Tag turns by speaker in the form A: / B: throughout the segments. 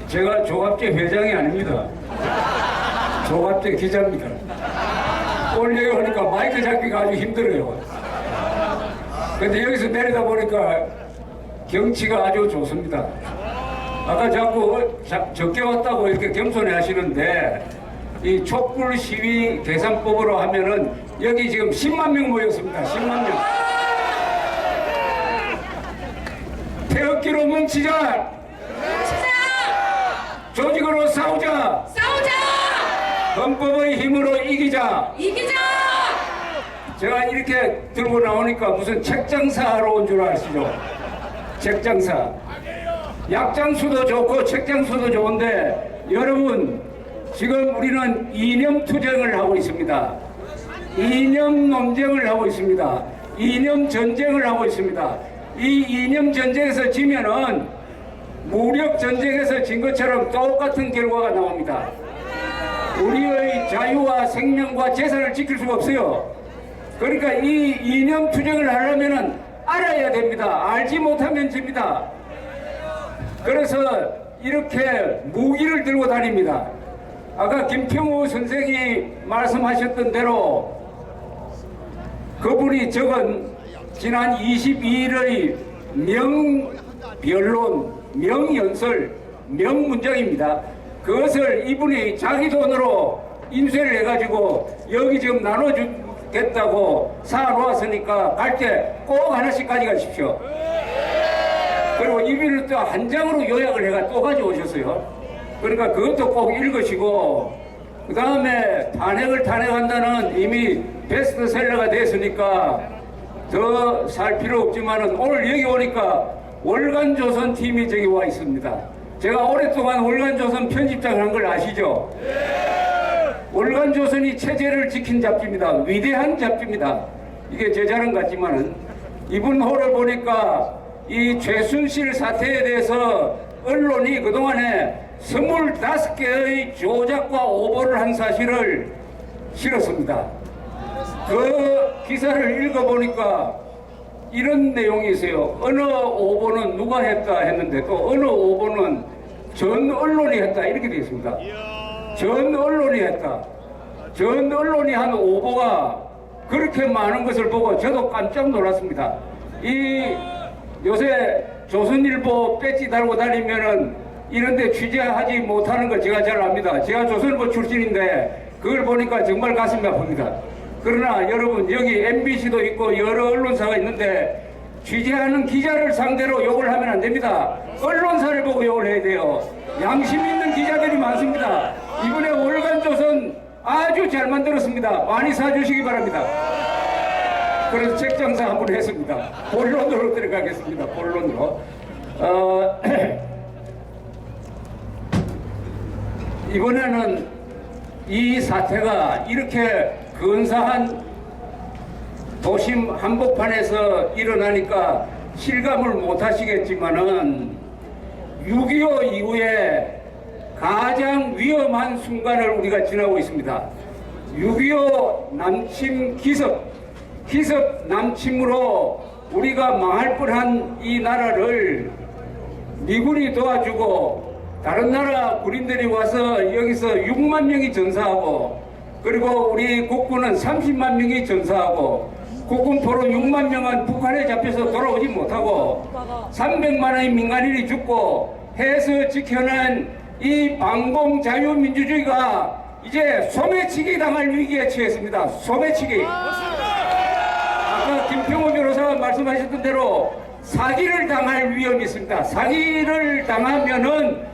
A: 제가 조갑제 회장이 아닙니다. 조갑제 기자입니다. 오늘 여기 오니까 마이크 잡기가 아주 힘들어요. 근데 여기서 내리다 보니까 경치가 아주 좋습니다. 아까 자꾸 적게 왔다고 이렇게 겸손해 하시는데 이 촛불 시위 계산법으로 하면은 여기 지금 10만 명 모였습니다. 10만 명. 태극기로 뭉치자. 조직으로 싸우자. 헌법의 힘으로 이기자. 제가 이렇게 들고 나오니까 무슨 책장사로 온 줄 아시죠? 책장사. 약장수도 좋고 책장수도 좋은데 여러분 지금 우리는 이념 투쟁을 하고 있습니다. 이념 논쟁을 하고 있습니다. 이념 전쟁을 하고 있습니다. 이 이념 전쟁에서 지면은 무력 전쟁에서 진 것처럼 똑같은 결과가 나옵니다. 우리의 자유와 생명과 재산을 지킬 수가 없어요. 그러니까 이 이념 투쟁을 하려면은 알아야 됩니다. 알지 못하면 집니다. 그래서 이렇게 무기를 들고 다닙니다. 아까 김평우 선생이 말씀하셨던 대로 그분이 적은 지난 22일의 명변론, 명연설, 명문장입니다. 그것을 이분이 자기 돈으로 인쇄를 해가지고 여기 지금 나눠주겠다고 사놓았으니까 갈 때 꼭 하나씩 가져가십시오. 그리고 이분을 또 한 장으로 요약을 해가 또 가져오셨어요. 그러니까 그것도 꼭 읽으시고 그 다음에 탄핵한다는 이미 베스트셀러가 됐으니까 더 살 필요 없지만은 오늘 여기 오니까 월간조선 팀이 저기 와 있습니다. 제가 오랫동안 월간조선 편집장을 한 걸 아시죠? 월간조선이 체제를 지킨 잡지입니다. 위대한 잡지입니다. 이게 제 자랑 같지만은 이분 호를 보니까 이 최순실 사태에 대해서 언론이 그동안에 25개의 조작과 오보를 한 사실을 실었습니다. 그 기사를 읽어보니까 이런 내용이 있어요. 어느 오보는 누가 했다 했는데 또 어느 오보는 전 언론이 했다 이렇게 되어 있습니다. 전 언론이 했다. 전 언론이 한 오보가 그렇게 많은 것을 보고 저도 깜짝 놀랐습니다. 이 요새 조선일보 배지 달고 다니면은 이런데 취재하지 못하는 걸 제가 잘 압니다. 제가 조선일보 출신인데 그걸 보니까 정말 가슴이 아픕니다. 그러나 여러분 여기 MBC도 있고 여러 언론사가 있는데 취재하는 기자를 상대로 욕을 하면 안 됩니다. 언론사를 보고 욕을 해야 돼요. 양심 있는 기자들이 많습니다. 이번에 월간조선 아주 잘 만들었습니다. 많이 사주시기 바랍니다. 그래서 책장사 한번 했습니다. 본론으로 들어가겠습니다. 본론으로. 이번에는 이 사태가 이렇게 근사한 도심 한복판에서 일어나니까 실감을 못 하시겠지만은 6.25 이후에 가장 위험한 순간을 우리가 지나고 있습니다. 6.25 남침 기습 남침으로 우리가 망할 뻔한 이 나라를 미군이 도와주고 다른 나라 군인들이 와서 여기서 6만 명이 전사하고 그리고 우리 국군은 30만 명이 전사하고 국군 포로 6만 명은 북한에 잡혀서 돌아오지 못하고 300만의 민간인이 죽고 해서 지켜낸 이 반공 자유민주주의가 이제 소매치기 당할 위기에 처했습니다. 소매치기. 아까 김평우 변호사가 말씀하셨던 대로 사기를 당할 위험이 있습니다. 사기를 당하면은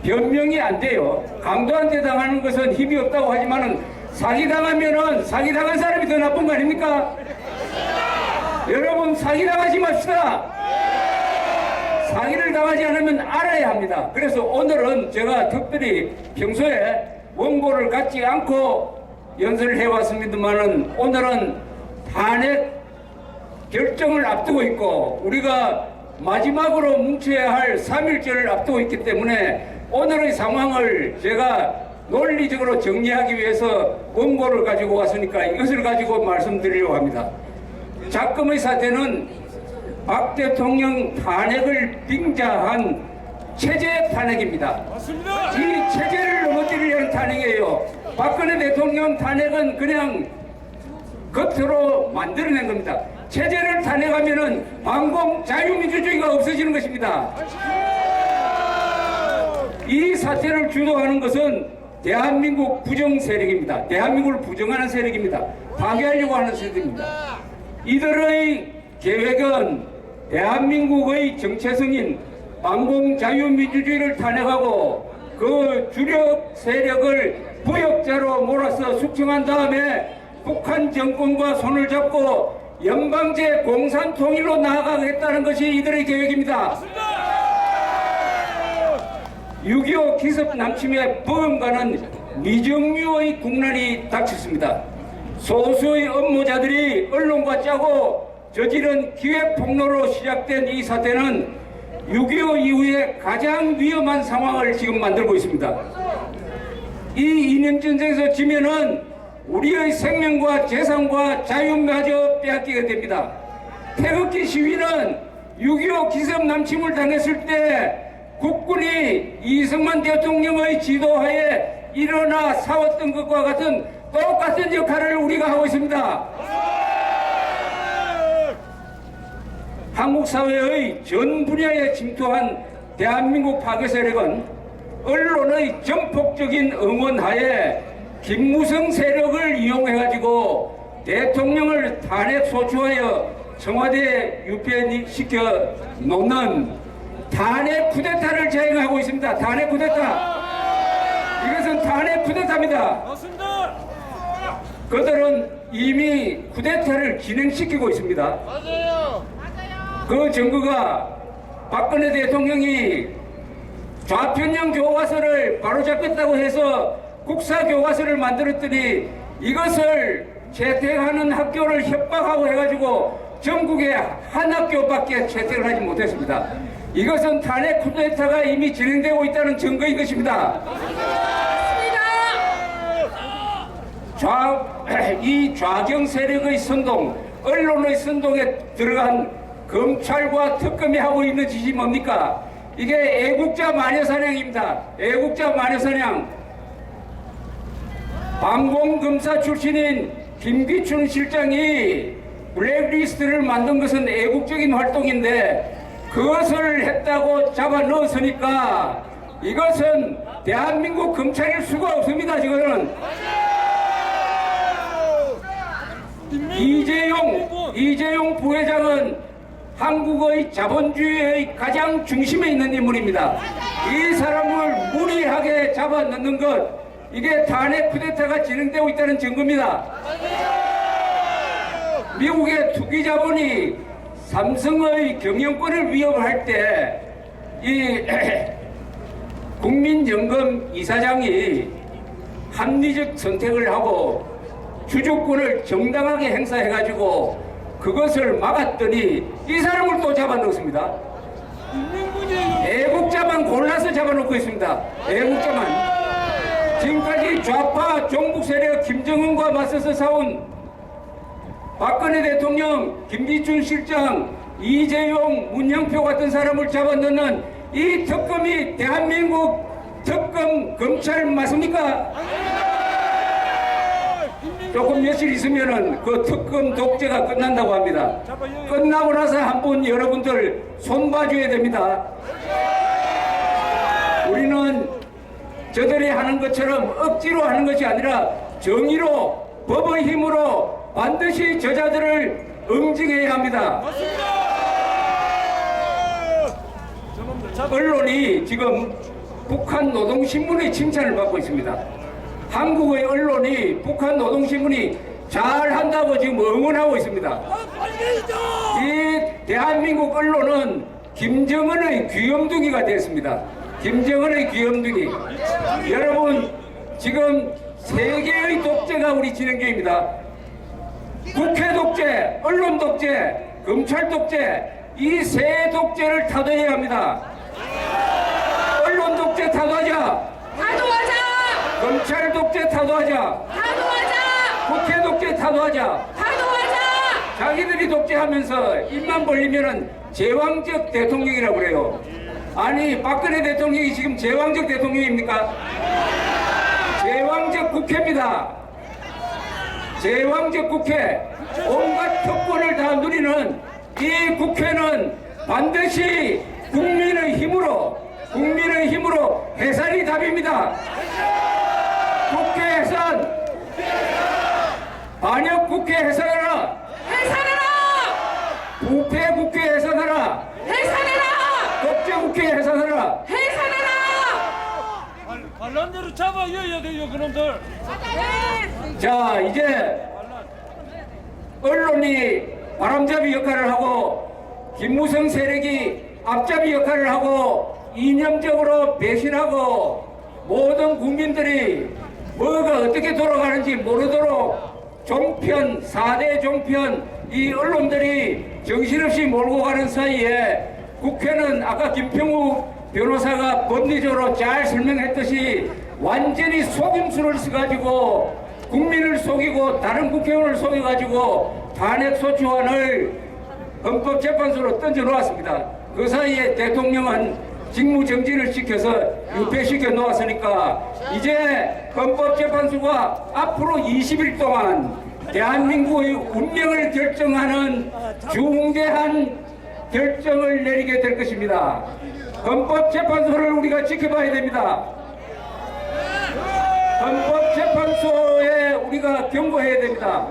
A: 변명이 안 돼요. 강도한테 당하는 것은 힘이 없다고 하지만은 사기 당하면은 사기 당한 사람이 더 나쁜 거 아닙니까? 여러분 사기 당하지 맙시다. 사기를 당하지 않으면 알아야 합니다. 그래서 오늘은 제가 특별히 평소에 원고를 갖지 않고 연설을 해왔습니다만은 오늘은 탄핵 결정을 앞두고 있고 우리가 마지막으로 뭉쳐야 할 3.1절을 앞두고 있기 때문에 오늘의 상황을 제가 논리적으로 정리하기 위해서 원고를 가지고 왔으니까 이것을 가지고 말씀드리려고 합니다. 작금의 사태는 박 대통령 탄핵을 빙자한 체제 탄핵입니다.
B: 맞습니다.
A: 이 체제를 넘어뜨리려는 탄핵이에요. 박근혜 대통령 탄핵은 그냥 겉으로 만들어낸 겁니다. 체제를 탄핵하면은 반공 자유민주주의가 없어지는 것입니다. 이 사태를 주도하는 것은 대한민국 부정 세력입니다. 대한민국을 부정하는 세력입니다. 파괴하려고 하는 세력입니다. 이들의 계획은 대한민국의 정체성인 반공 자유민주주의를 탄핵하고 그 주력 세력을 부역자로 몰아서 숙청한 다음에 북한 정권과 손을 잡고 연방제 공산 통일로 나아가겠다는 것이 이들의 계획입니다. 6.25 기습 남침의 범과는 미정유의 국난이 닥쳤습니다. 소수의 업무자들이 언론과 짜고 저지른 기획폭로로 시작된 이 사태는 6.25 이후에 가장 위험한 상황을 지금 만들고 있습니다. 이 이념전쟁에서 지면은 우리의 생명과 재산과 자유마저 빼앗기게 됩니다. 태극기 시위는 6.25 기습 남침을 당했을 때 국군이 이승만 대통령의 지도하에 일어나 싸웠던 것과 같은 똑같은 역할을 우리가 하고 있습니다. 한국 사회의 전 분야에 침투한 대한민국 파괴 세력은 언론의 전폭적인 응원하에 김무성 세력을 이용해가지고 대통령을 탄핵 소추하여 청와대에 유폐시켜 놓는 탄핵 쿠데타를 자행하고 있습니다. 탄핵 쿠데타. 이것은 탄핵 쿠데타입니다.
B: 맞습니다.
A: 그들은 이미 쿠데타를 진행시키고 있습니다.
B: 맞아요.
A: 그 증거가 박근혜 대통령이 좌편형 교과서를 바로잡겠다고 해서 국사교과서를 만들었더니 이것을 채택하는 학교를 협박하고 해가지고 전국에 한 학교밖에 채택을 하지 못했습니다. 이것은 탄핵 쿠데타가 이미 진행되고 있다는 증거인 것입니다. 이 좌경 세력의 선동, 언론의 선동에 들어간 검찰과 특검이 하고 있는 짓이 뭡니까? 이게 애국자 마녀사냥입니다. 애국자 마녀사냥. 방공검사 출신인 김기춘 실장이 블랙리스트를 만든 것은 애국적인 활동인데 그것을 했다고 잡아 넣었으니까 이것은 대한민국 검찰일 수가 없습니다. 지금은 이재용 부회장은 한국의 자본주의의 가장 중심에 있는 인물입니다. 이 사람을 무리하게 잡아 넣는 것, 이게 탄핵 쿠데타가 진행되고 있다는 증거입니다. 미국의 투기 자본이 삼성의 경영권을 위협할 때 이 국민연금 이사장이 합리적 선택을 하고 주주권을 정당하게 행사해가지고 그것을 막았더니 이 사람을 또 잡아넣습니다. 애국자만 골라서 잡아놓고 있습니다. 애국자만. 지금까지 좌파 종북 세력 김정은과 맞서서 싸운 박근혜 대통령, 김기춘 실장, 이재용, 문영표 같은 사람을 잡아넣는 이 특검이 대한민국 특검 검찰 맞습니까? 조금 며칠 있으면은 그 특검 독재가 끝난다고 합니다. 끝나고 나서 한번 여러분들 손봐줘야 됩니다. 우리는 저들이 하는 것처럼 억지로 하는 것이 아니라 정의로, 법의 힘으로 반드시 저자들을 응징해야 합니다. 언론이 지금 북한 노동신문의 칭찬을 받고 있습니다. 한국의 언론이 북한 노동신문이 잘한다고 지금 응원하고 있습니다. 이 대한민국 언론은 김정은의 귀염둥이가 됐습니다. 김정은의 귀염둥이. 여러분, 지금 세계의 독재가 우리 진행 중입니다. 국회 독재, 언론 독재, 검찰 독재, 이 세 독재를 타도해야 합니다. 언론 독재 타도하자. 검찰 독재 타도하자. 국회 독재 타도하자. 자기들이 독재하면서 입만 벌리면은 제왕적 대통령이라고 그래요. 아니 박근혜 대통령이 지금 제왕적 대통령입니까? 제왕적 국회입니다. 제왕적 국회. 온갖 특권을 다 누리는 이 국회는 반드시 국민의 힘으로 해산이 답입니다. 국회 해산, 반역 국회 해산하라. 부패 국회 해산하라. 독재 국회 해산하라.
B: 반란대로 잡아야 돼요 그놈들.
A: 자, 이제 언론이 바람잡이 역할을 하고 김무성 세력이 앞잡이 역할을 하고 이념적으로 배신하고 모든 국민들이 뭐가 어떻게 돌아가는지 모르도록 종편, 4대 종편 이 언론들이 정신없이 몰고 가는 사이에 국회는 아까 김평우 변호사가 법리적으로 잘 설명했듯이 완전히 속임수를 써가지고 국민을 속이고 다른 국회의원을 속여가지고 탄핵소추안을 헌법재판소로 던져놓았습니다. 그 사이에 대통령은 직무정지를 시켜서 유폐시켜 놓았으니까 이제 헌법재판소가 앞으로 20일 동안 대한민국의 운명을 결정하는 중대한 결정을 내리게 될 것입니다. 헌법재판소를 우리가 지켜봐야 됩니다. 헌법재판소에 우리가 경고해야 됩니다.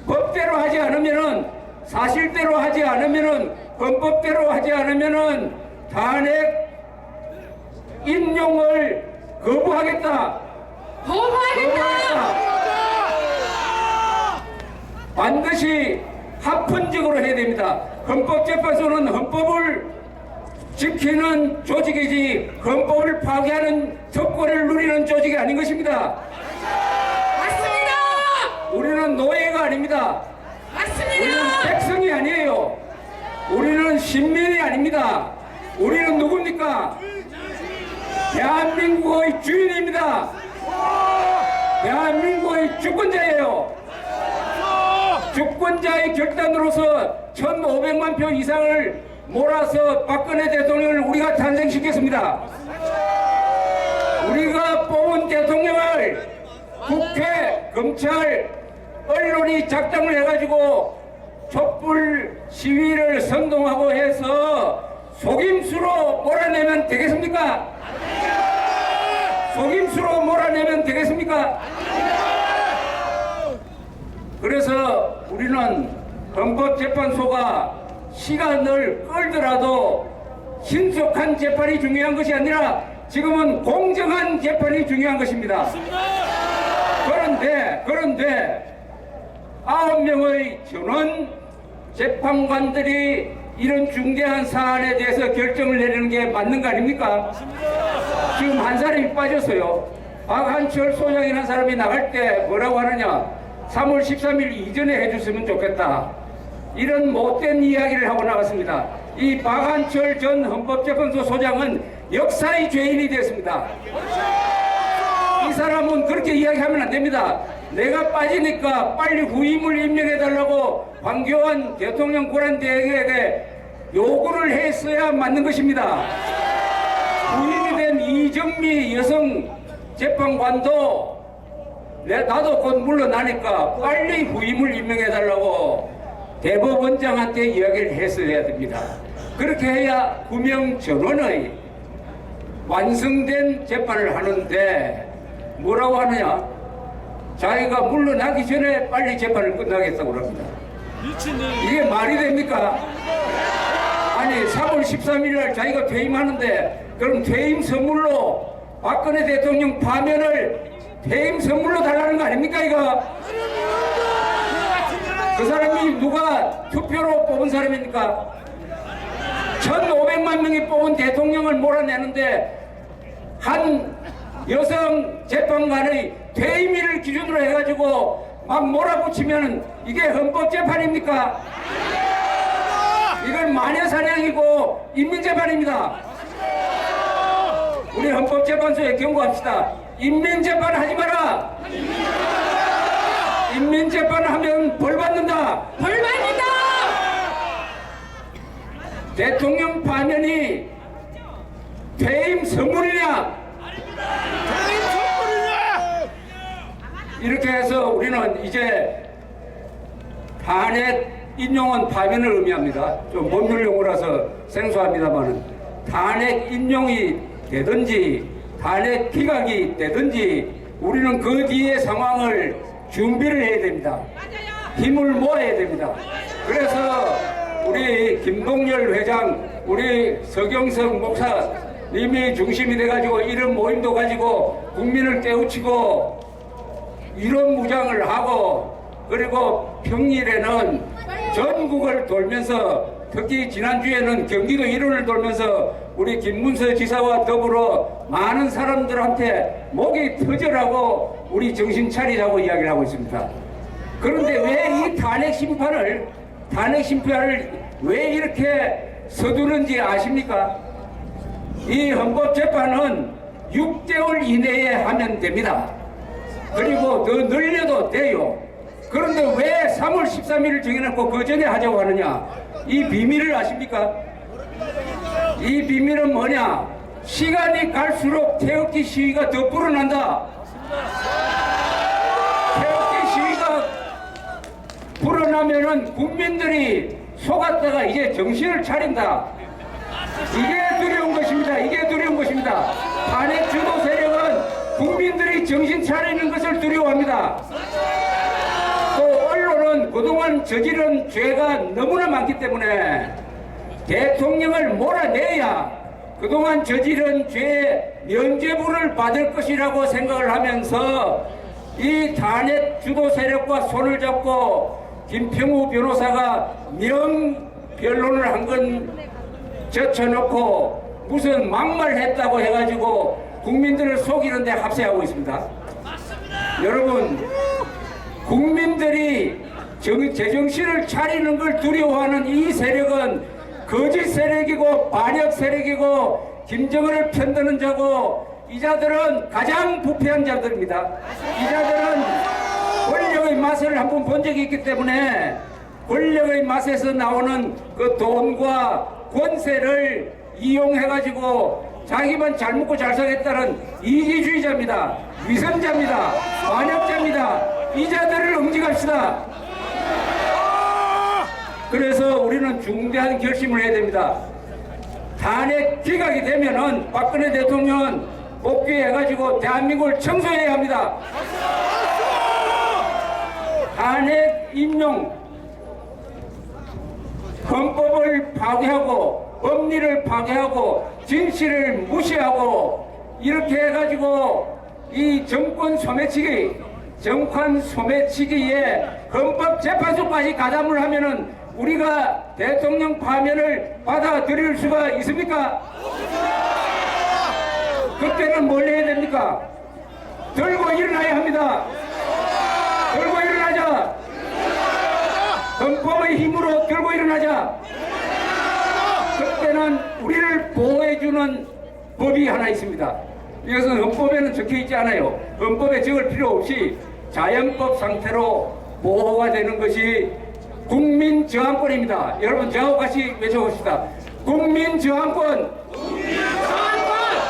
A: 법대로 하지 않으면은, 사실대로 하지 않으면은, 헌법대로 하지 않으면은 탄핵 인용을 거부하겠다. 반드시 합헌적으로 해야 됩니다. 헌법재판소는 헌법을 지키는 조직이지 헌법을 파괴하는 특권을 누리는 조직이 아닌 것입니다.
C: 맞습니다.
A: 우리는 노예가 아닙니다. 우리는
C: 맞습니다.
A: 백성이 아니에요. 우리는 신민이 아닙니다. 우리는 누굽니까? 대한민국의 주인입니다. 대한민국의 주권자예요. 주권자의 결단으로서 1,500만 표 이상을 몰아서 박근혜 대통령을 우리가 탄생시켰습니다. 우리가 뽑은 대통령을 국회, 검찰, 언론이 작당을 해가지고 촛불 시위를 선동하고 해서 속임수로 몰아내면 되겠습니까? 속임수로 몰아내면 되겠습니까? 그래서 우리는 헌법재판소가 시간을 끌더라도 신속한 재판이 중요한 것이 아니라 지금은 공정한 재판이 중요한 것입니다. 그런데 9명의 전원 재판관들이 이런 중대한 사안에 대해서 결정을 내리는 게 맞는 거 아닙니까? 지금 한 사람이 빠졌어요. 박한철 소장이라는 사람이 나갈 때 뭐라고 하느냐? 3월 13일 이전에 해줬으면 좋겠다. 이런 못된 이야기를 하고 나갔습니다. 이 박한철 전 헌법재판소 소장은 역사의 죄인이 됐습니다. 이 사람은 그렇게 이야기하면 안 됩니다. 내가 빠지니까 빨리 후임을 임명해달라고 황교안 대통령 권한대행에게 요구를 했어야 맞는 것입니다. 후임이 된 이정미 여성 재판관도 나도 곧 물러나니까 빨리 후임을 임명해달라고 대법원장한테 이야기를 했어야 됩니다. 그렇게 해야 구명 전원의 완성된 재판을 하는데 뭐라고 하느냐? 자기가 물러나기 전에 빨리 재판을 끝나겠다고 합니다. 이게 말이 됩니까? 아니 3월 13일 날 자기가 퇴임하는데 그럼 퇴임 선물로 박근혜 대통령 파면을 퇴임 선물로 달라는 거 아닙니까 이거? 그 사람이 누가 투표로 뽑은 사람입니까? 1,500만 명이 뽑은 대통령을 몰아내는데 한 여성 재판관의 퇴임일을 기준으로 해가지고 막 몰아붙이면 이게 헌법재판입니까? 이건 마녀사냥이고 인민재판입니다. 우리 헌법재판소에 경고합시다. 인민재판 하지 마라. 인민재판 하면 벌 받는다.
C: 벌 받는다.
A: 대통령 파면이 퇴임 선물이냐? 이렇게 해서 우리는 이제 탄핵 인용은 파면을 의미합니다. 좀 법률 용어라서 생소합니다만 탄핵 인용이 되든지 탄핵 기각이 되든지 우리는 그 뒤에 상황을 준비를 해야 됩니다. 힘을 모아야 됩니다. 그래서 우리 김동열 회장, 우리 서경석 목사님이 중심이 돼가지고 이런 모임도 가지고 국민을 깨우치고 이런 무장을 하고 그리고 평일에는 전국을 돌면서 특히 지난주에는 경기도 일원을 돌면서 우리 김문수 지사와 더불어 많은 사람들한테 목이 터져라고 우리 정신 차리라고 이야기를 하고 있습니다. 그런데 왜 이 탄핵 심판을 왜 이렇게 서두른지 아십니까? 이 헌법재판은 6개월 이내에 하면 됩니다. 그리고 더 늘려도 돼요. 그런데 왜 3월 13일을 정해놓고 그 전에 하자고 하느냐? 이 비밀을 아십니까? 이 비밀은 뭐냐? 시간이 갈수록 태극기 시위가 더 불어난다. 태극기 시위가 불어나면은 국민들이 속았다가 이제 정신을 차린다. 이게 두려운 것입니다. 이게 두려운 것입니다. 탄핵 주도 세력은 국민들이 정신 차리는 것을 두려워합니다. 또 언론은 그동안 저지른 죄가 너무나 많기 때문에 대통령을 몰아내야 그동안 저지른 죄의 면죄부를 받을 것이라고 생각을 하면서 이 탄핵 주도 세력과 손을 잡고 김평우 변호사가 명변론을 한 건 젖혀놓고 무슨 막말했다고 해가지고 국민들을 속이는데 합세하고 있습니다. 여러분, 국민들이 제정신을 차리는 걸 두려워하는 이 세력은 거짓 세력이고 반역 세력이고 김정은을 편드는 자고 이 자들은 가장 부패한 자들입니다. 이 자들은 권력의 맛을 한번 본 적이 있기 때문에 권력의 맛에서 나오는 그 돈과 권세를 이용해가지고 자기만 잘 먹고 잘 살겠다는 이기주의자입니다. 위선자입니다. 반역자입니다. 이 자들을 응징합시다. 그래서 우리는 중대한 결심을 해야 됩니다. 탄핵 기각이 되면은 박근혜 대통령은 복귀해가지고 대한민국을 청소해야 합니다. 탄핵 인용, 헌법을 파괴하고 법리를 파괴하고 진실을 무시하고 이렇게 해가지고 이 정권 소매치기에 헌법재판소까지 가담을 하면은 우리가 대통령 파면을 받아들일 수가 있습니까? 그때는 뭘 해야 됩니까? 들고 일어나야 합니다. 들고 일어나자. 헌법의 힘으로 들고 일어나자. 그때는 우리를 보호해주는 법이 하나 있습니다. 이것은 헌법에는 적혀있지 않아요. 헌법에 적을 필요 없이 자연법 상태로 보호가 되는 것이 국민저항권입니다. 여러분 저하고 같이 외쳐봅시다. 국민저항권!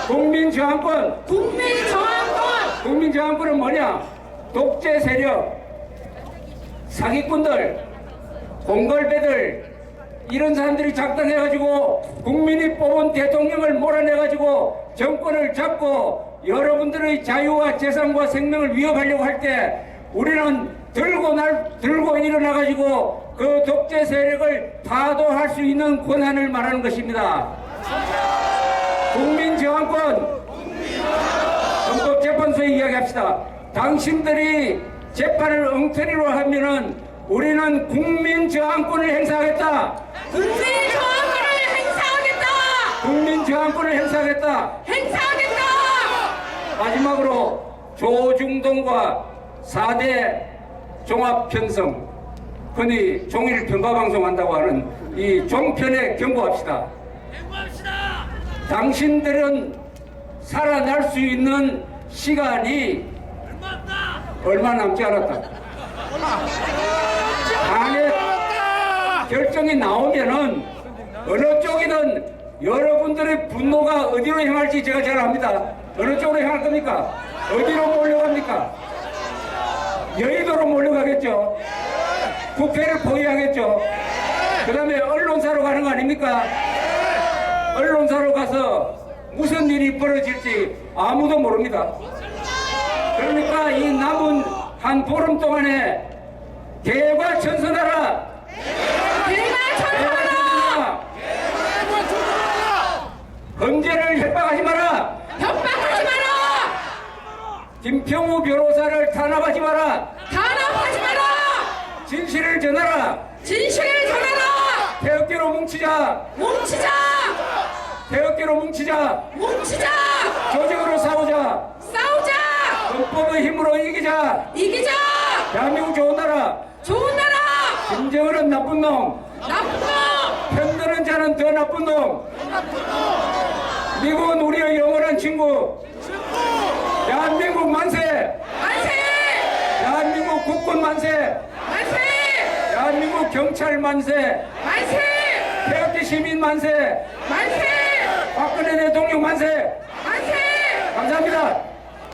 A: 국민저항권! 국민저항권! 국민저항권은 뭐냐? 독재 세력, 사기꾼들, 공걸배들 이런 사람들이 작당해가지고 국민이 뽑은 대통령을 몰아내가지고 정권을 잡고 여러분들의 자유와 재산과 생명을 위협하려고 할 때 우리는 들고 일어나가지고 그 독재 세력을 타도할 수 있는 권한을 말하는 것입니다. 국민저항권! 헌법재판소에 이야기합시다. 당신들이 재판을 엉터리로 하면은 우리는 국민저항권을 행사하겠다.
C: 국민저항권을 행사하겠다.
A: 국민저항권을 행사하겠다.
C: 행사하겠다.
A: 마지막으로 조중동과 4대 종합편성, 흔히 종일 편파방송한다고 하는 이 종편에 경고합시다.
B: 행보합시다.
A: 당신들은 살아날 수 있는 시간이 얼마 남지 않았다. 탄핵 결정이 나오면은 어느 쪽이든 여러분들의 분노가 어디로 향할지 제가 잘 압니다. 어느 쪽으로 향할 겁니까? 어디로 몰려갑니까? 여의도로 몰려가겠죠. 국회를 포위하겠죠. 그 다음에 언론사로 가는 거 아닙니까? 언론사로 가서 무슨 일이 벌어질지 아무도 모릅니다. 그러니까 이 남은 한 보름 동안에 대과천선하라.
C: 대과천선하라.
A: 범죄를 협박하지 마라.
C: 협박하지 마라.
A: 김평우 변호사를 탄압하지 마라.
C: 탄압하지 마라.
A: 진실을 전하라.
C: 진실을 전하라.
A: 태극기로 뭉치자.
C: 뭉치자.
A: 태극기로 뭉치자.
C: 뭉치자.
A: 조직으로 싸우자.
C: 싸우자.
A: 헌법의 힘으로 이기자.
C: 이기자.
A: 대한민국 좋은 나라.
C: 좋은 나라.
A: 김정은은 나쁜 놈.
C: 나쁜 놈.
A: 편드는 자는 더 나쁜 놈. 미국은 우리의 영원한 친구. 대한민국 만세.
C: 만세.
A: 대한민국 국군 만세.
C: 만세.
A: 대한민국 경찰 만세.
C: 만세.
A: 태극기 시민 만세.
C: 만세.
A: 박근혜 대통령 만세.
C: 만세.
A: 감사합니다.